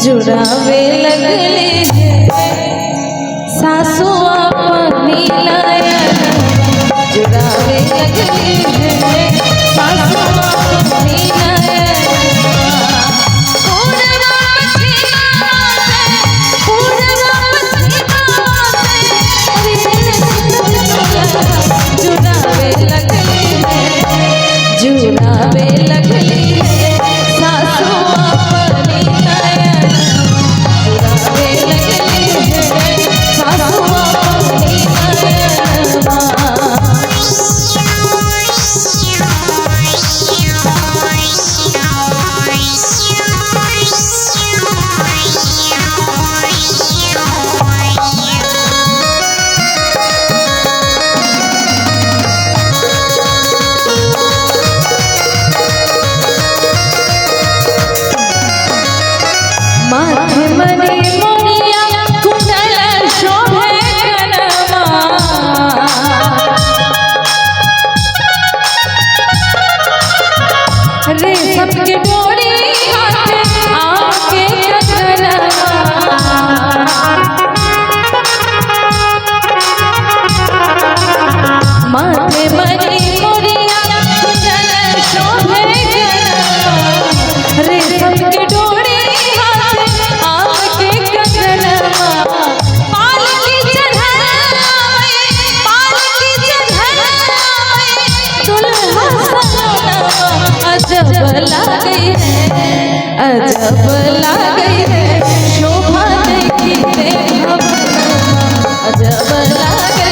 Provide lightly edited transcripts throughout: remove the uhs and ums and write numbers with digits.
जुड़ावे लगले सासू अपनी लायन जुड़ावे लगले सासू अपनी लायन जुड़ावे लगले सासू अपनी लायन जुड़ावे लगले सासू अपनी माथे मने मोनिया कुंडल शोभे कनमा रे सबके डोरी हाथे आके कनमा माथे मने मोनिया कुंडल शोभे कनमा रे सबके डोरी अजब गई है शोभा देखी अजब गई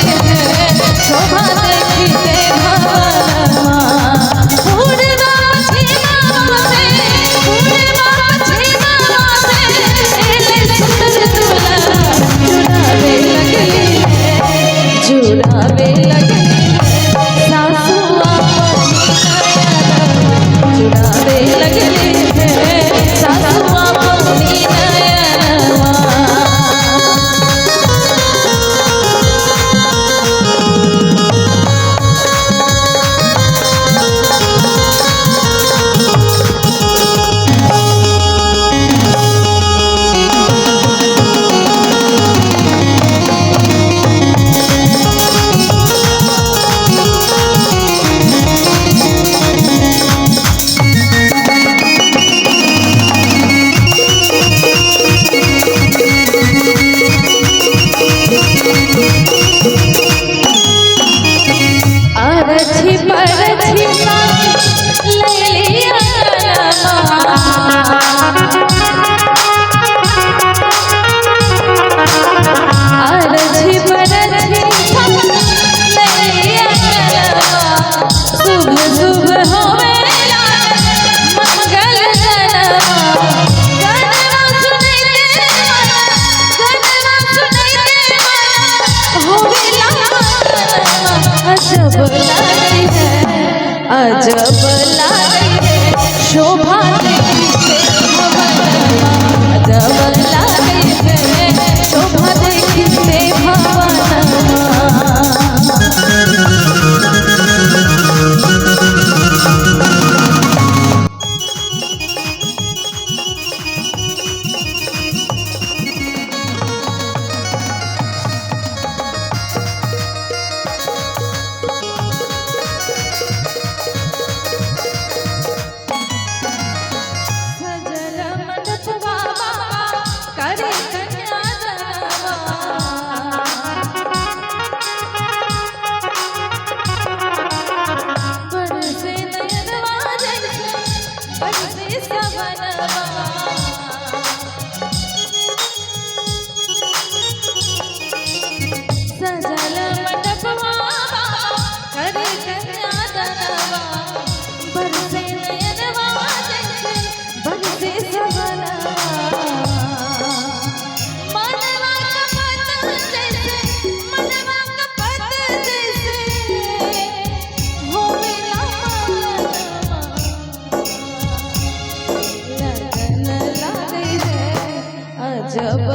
है शोभा देखी जुड़ावे लगे सासू जुड़ावे लगले सासू अपनी नयनवा अरछी परछी ले लिया अरछी परछी ले लिया शुभ शुभ होवे मंगल अजब लाई है शोभा देखी अजब लाई है शोभा देखी सजल मंडपवा करे कन्यादानवा बरसे नयनवा जैसे बरसे सवनवा मनवा का पत जैसे होवेला लगन लागे है अजब